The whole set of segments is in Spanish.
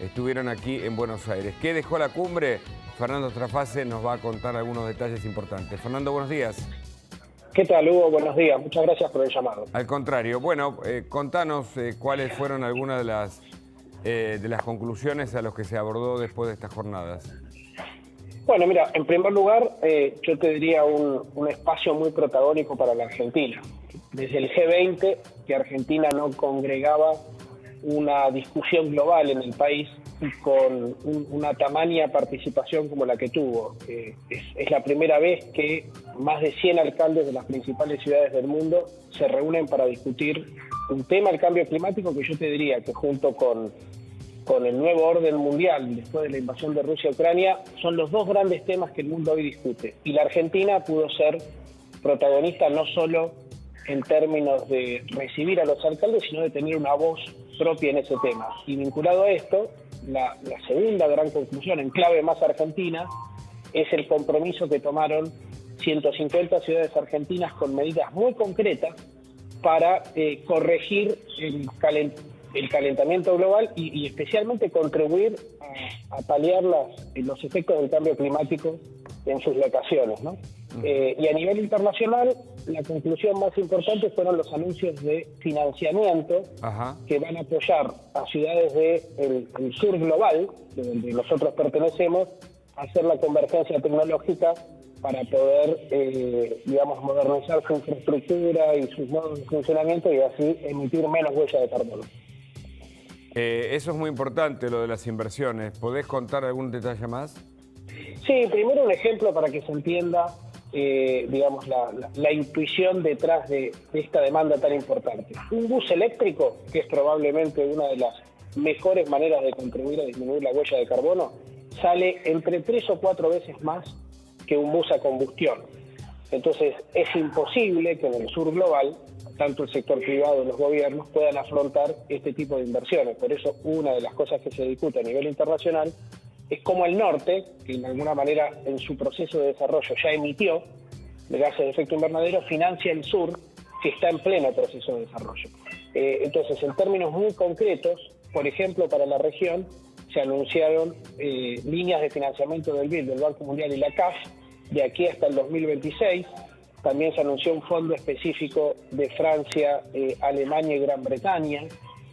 estuvieron aquí en Buenos Aires. ¿Qué dejó la cumbre? Fernando Strafase nos va a contar algunos detalles importantes. Fernando, buenos días. ¿Qué tal, Hugo? Buenos días. Muchas gracias por el llamado. Al contrario. Bueno, contanos cuáles fueron algunas de las conclusiones a las que se abordó después de estas jornadas. Bueno, mira, en primer lugar, yo te diría un espacio muy protagónico para la Argentina. Desde el G20, que Argentina no congregaba una discusión global en el país y con una tamaña participación como la que tuvo. Es la primera vez que más de 100 alcaldes de las principales ciudades del mundo se reúnen para discutir un tema, el cambio climático, que yo te diría que junto con el nuevo orden mundial después de la invasión de Rusia a Ucrania, son los dos grandes temas que el mundo hoy discute. Y la Argentina pudo ser protagonista no solo en términos de recibir a los alcaldes, sino de tener una voz propia en ese tema. Y vinculado a esto, la segunda gran conclusión en clave más argentina es el compromiso que tomaron 150 ciudades argentinas con medidas muy concretas para corregir el calentamiento global y especialmente contribuir a paliar los efectos del cambio climático en sus locaciones, ¿no? Y a nivel internacional, la conclusión más importante fueron los anuncios de financiamiento que van a apoyar a ciudades del sur global, de donde nosotros pertenecemos, a hacer la convergencia tecnológica para poder, modernizar su infraestructura y sus modos de funcionamiento y así emitir menos huella de carbono. Eso es muy importante, lo de las inversiones. ¿Podés contar algún detalle más? Sí, primero un ejemplo para que se entienda, la intuición detrás de esta demanda tan importante. Un bus eléctrico, que es probablemente una de las mejores maneras de contribuir a disminuir la huella de carbono, sale entre 3 o 4 veces más que un bus a combustión. Entonces, es imposible que en el sur global tanto el sector privado y los gobiernos puedan afrontar este tipo de inversiones. Por eso, una de las cosas que se discute a nivel internacional es cómo el norte, que de alguna manera en su proceso de desarrollo ya emitió gases de efecto invernadero, financia el sur, que está en pleno proceso de desarrollo. Entonces, en términos muy concretos, por ejemplo, para la región, se anunciaron líneas de financiamiento del BID, del Banco Mundial y la CAF, de aquí hasta el 2026. También se anunció un fondo específico de Francia, Alemania y Gran Bretaña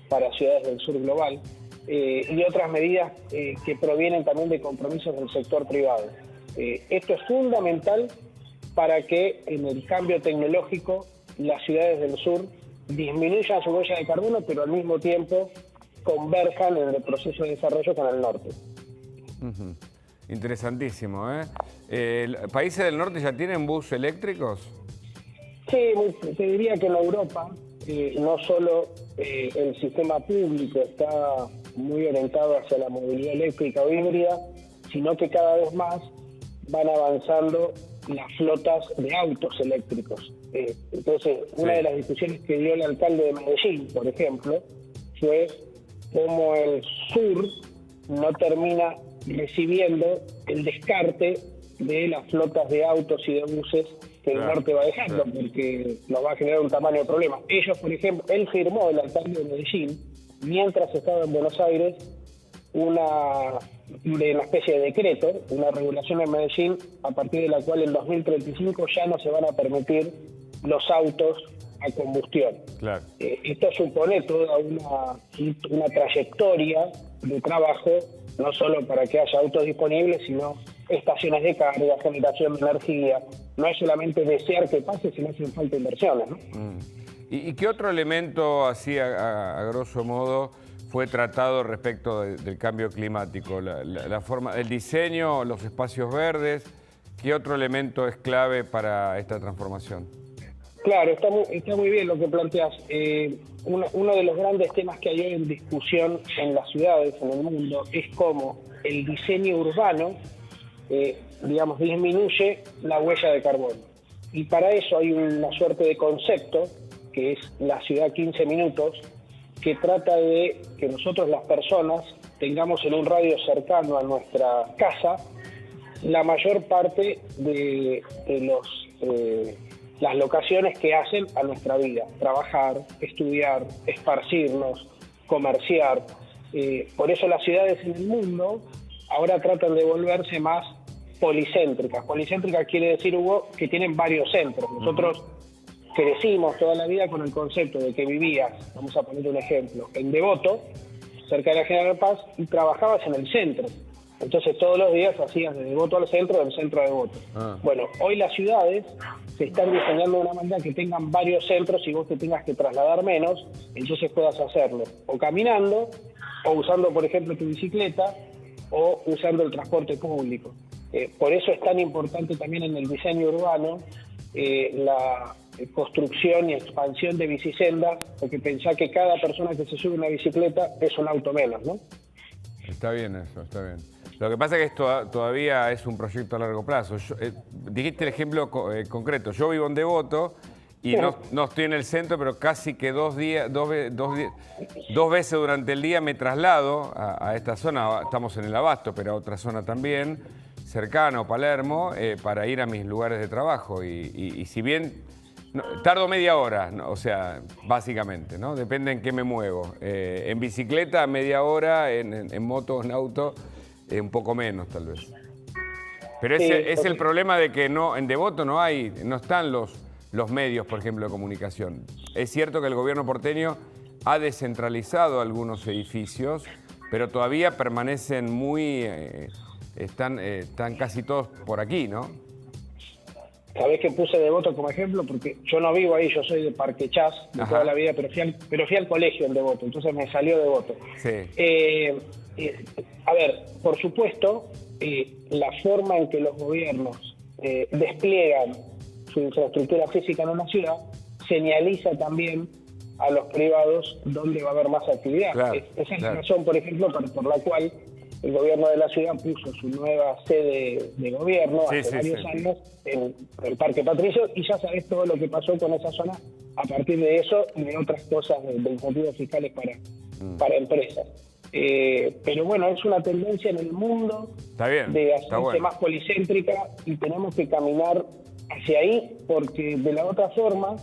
para ciudades del sur global, y otras medidas que provienen también de compromisos del sector privado. Esto es fundamental para que en el cambio tecnológico las ciudades del sur disminuyan su huella de carbono, pero al mismo tiempo converjan en el proceso de desarrollo con el norte. Interesantísimo, ¿eh? ¿Países del norte ya tienen bus eléctricos? Sí, te diría que en Europa no solo el sistema público está muy orientado hacia la movilidad eléctrica o híbrida, sino que cada vez más van avanzando las flotas de autos eléctricos. Entonces, una de las discusiones que dio el alcalde de Medellín, por ejemplo, fue cómo el sur no termina recibiendo el descarte de las flotas de autos y de buses que el norte va dejando, porque nos va a generar un tamaño de problema. Ellos, por ejemplo, él firmó, el alcalde de Medellín, mientras estaba en Buenos Aires, una especie de decreto, una regulación en Medellín, a partir de la cual en 2035 ya no se van a permitir los autos a combustión. Claro. Esto supone toda una trayectoria de trabajo, no solo para que haya autos disponibles, sino estaciones de carga, generación de energía. No es solamente desear que pase, sino hacen falta inversiones, ¿no? ¿Y qué otro elemento, así a grosso modo, fue tratado respecto del cambio climático? La forma, el diseño, los espacios verdes. ¿Qué otro elemento es clave para esta transformación? Claro, está muy bien lo que planteas. Uno de los grandes temas que hay hoy en discusión en las ciudades, en el mundo, es cómo el diseño urbano, disminuye la huella de carbono. Y para eso hay una suerte de concepto, que es la ciudad 15 minutos, que trata de que nosotros las personas tengamos en un radio cercano a nuestra casa la mayor parte de las locaciones que hacen a nuestra vida: trabajar, estudiar, esparcirnos, comerciar. Por eso las ciudades en el mundo ahora tratan de volverse más policéntricas. Policéntricas quiere decir, Hugo, que tienen varios centros. Nosotros crecimos toda la vida con el concepto de que vivías, vamos a poner un ejemplo, en Devoto, cerca de la General Paz, y trabajabas en el centro. Entonces todos los días hacías de Devoto al centro, del centro a Devoto. Bueno, hoy las ciudades se están diseñando de una manera que tengan varios centros y vos te tengas que trasladar menos, entonces puedas hacerlo o caminando, o usando, por ejemplo, tu bicicleta, o usando el transporte público. Por eso es tan importante también en el diseño urbano la construcción y expansión de bicisendas, porque pensá que cada persona que se sube a una bicicleta es un auto menos, ¿no? Está bien eso, está bien. Lo que pasa es que esto todavía es un proyecto a largo plazo. Dijiste el ejemplo concreto. Yo vivo en Devoto y no estoy en el centro, pero casi que dos veces durante el día me traslado a esta zona. Estamos en el Abasto, pero a otra zona también, cercano, Palermo, para ir a mis lugares de trabajo. Y si bien tardo media hora, ¿no? O sea, básicamente, ¿no? Depende en qué me muevo. En bicicleta, media hora, en moto, en auto, un poco menos tal vez. Pero ese es el problema de que en Devoto no están los medios, por ejemplo, de comunicación. Es cierto que el gobierno porteño ha descentralizado algunos edificios, pero todavía permanecen están casi todos por aquí, ¿no? Sabés que puse Devoto como ejemplo porque yo no vivo ahí, yo soy de Parque Chas de toda la vida, pero fui al colegio en Devoto, entonces me salió Devoto. Sí. A ver, por supuesto, la forma en que los gobiernos despliegan su infraestructura física en una ciudad señaliza también a los privados dónde va a haber más actividad. Claro, esa es la razón, por ejemplo, por la cual el gobierno de la ciudad puso su nueva sede de gobierno hace varios años en el Parque Patricio, y ya sabés todo lo que pasó con esa zona a partir de eso y de otras cosas de incentivos fiscales para empresas. Pero bueno, es una tendencia en el mundo de hacerse más policéntrica, y tenemos que caminar hacia ahí, porque de la otra forma,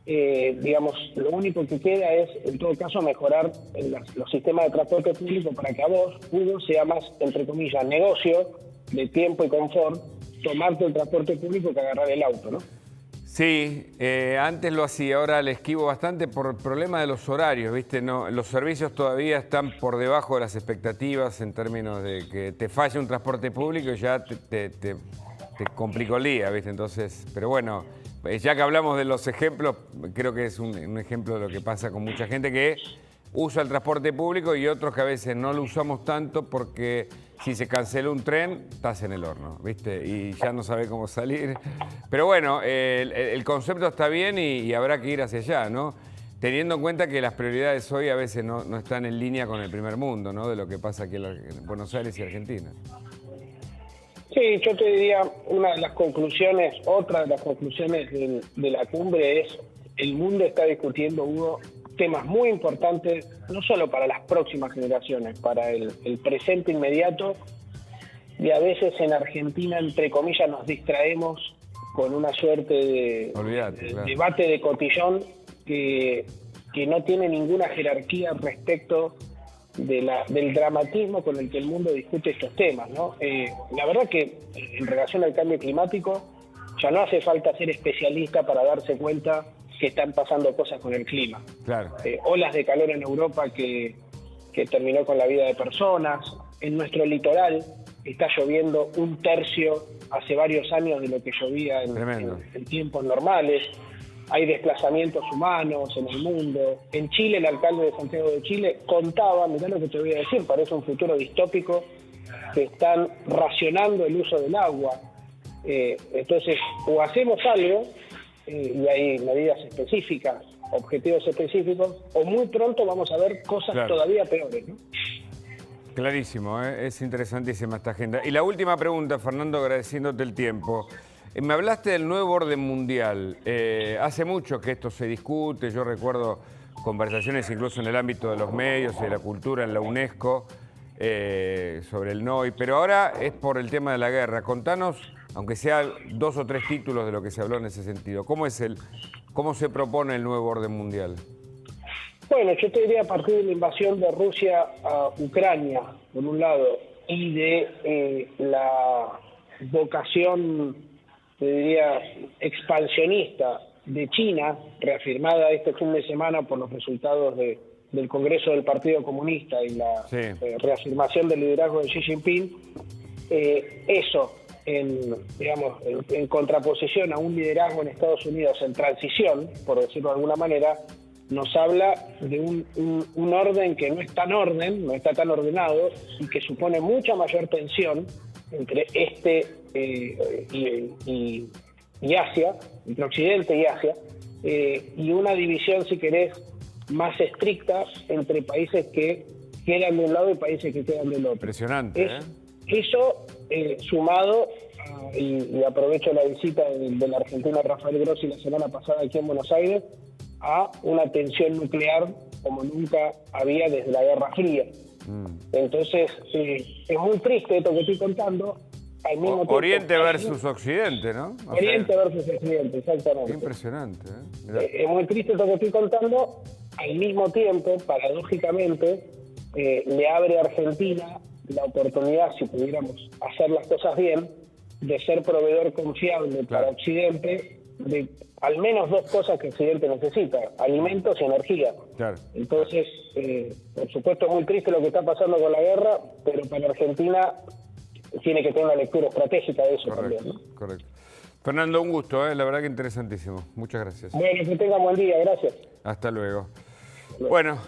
digamos, lo único que queda es, en todo caso, mejorar los sistemas de transporte público para que a vos, Hugo, sea más, entre comillas, negocio de tiempo y confort, tomarte el transporte público que agarrar el auto, ¿no? Sí, antes lo hacía, ahora le esquivo bastante por el problema de los horarios, ¿viste? No, los servicios todavía están por debajo de las expectativas en términos de que te falle un transporte público y ya te complicó el día, ¿viste? Entonces, pero bueno, ya que hablamos de los ejemplos, creo que es un ejemplo de lo que pasa con mucha gente que usa el transporte público y otros que a veces no lo usamos tanto porque si se canceló un tren, estás en el horno, ¿viste? Y ya no sabes cómo salir. Pero bueno, el concepto está bien y habrá que ir hacia allá, ¿no? Teniendo en cuenta que las prioridades hoy a veces no están en línea con el primer mundo, ¿no? De lo que pasa aquí en Buenos Aires y Argentina. Sí, yo te diría, otra de las conclusiones de la cumbre es: el mundo está discutiendo, Hugo, temas muy importantes, no solo para las próximas generaciones, para el presente inmediato, y a veces en Argentina, entre comillas, nos distraemos con una suerte de debate de cotillón que no tiene ninguna jerarquía respecto del dramatismo con el que el mundo discute estos temas, ¿no? La verdad que en relación al cambio climático ya no hace falta ser especialista para darse cuenta que están pasando cosas con el clima. Claro. Olas de calor en Europa que terminó con la vida de personas. En nuestro litoral está lloviendo un tercio hace varios años de lo que llovía en tiempos normales. Hay desplazamientos humanos en el mundo. En Chile, el alcalde de Santiago de Chile contaba, mirá lo que te voy a decir, parece un futuro distópico, que están racionando el uso del agua. Entonces, o hacemos algo, y hay medidas específicas, objetivos específicos, o muy pronto vamos a ver cosas todavía peores, ¿no? Clarísimo, es interesantísima esta agenda. Y la última pregunta, Fernando, agradeciéndote el tiempo. Me hablaste del nuevo orden mundial. Hace mucho que esto se discute, yo recuerdo conversaciones incluso en el ámbito de los medios y de la cultura en la UNESCO sobre el NOI, pero ahora es por el tema de la guerra. Contanos, aunque sea 2 o 3 títulos de lo que se habló en ese sentido. ¿Cómo se propone el nuevo orden mundial? Bueno, yo te diría a partir de la invasión de Rusia a Ucrania, por un lado, y de la vocación, te diría, expansionista de China, reafirmada este fin de semana por los resultados del Congreso del Partido Comunista y la reafirmación del liderazgo de Xi Jinping, eso en contraposición a un liderazgo en Estados Unidos en transición, por decirlo de alguna manera, nos habla de un orden que no es tan no está tan ordenado y que supone mucha mayor tensión entre y Asia, entre Occidente y Asia, y una división, si querés, más estricta entre países que quedan de un lado y países que quedan del otro. Impresionante, Eso, sumado, y aprovecho la visita del argentino Rafael Grossi la semana pasada aquí en Buenos Aires, a una tensión nuclear como nunca había desde la Guerra Fría. Entonces, es muy triste esto que estoy contando. Al mismo tiempo, Oriente versus Occidente, ¿no? Oriente versus Occidente, exactamente. Impresionante, Es muy triste esto que estoy contando. Al mismo tiempo, paradójicamente, le abre a Argentina la oportunidad, si pudiéramos hacer las cosas bien, de ser proveedor confiable para Occidente de al menos dos cosas que Occidente necesita: alimentos y energía. Claro. Entonces, por supuesto, es muy triste lo que está pasando con la guerra, pero para Argentina tiene que tener una lectura estratégica de eso también, ¿no? Correcto. Fernando, un gusto, la verdad que interesantísimo. Muchas gracias. Bueno, que tenga buen día, gracias. Hasta luego. Bueno,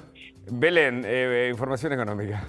Belén, información económica.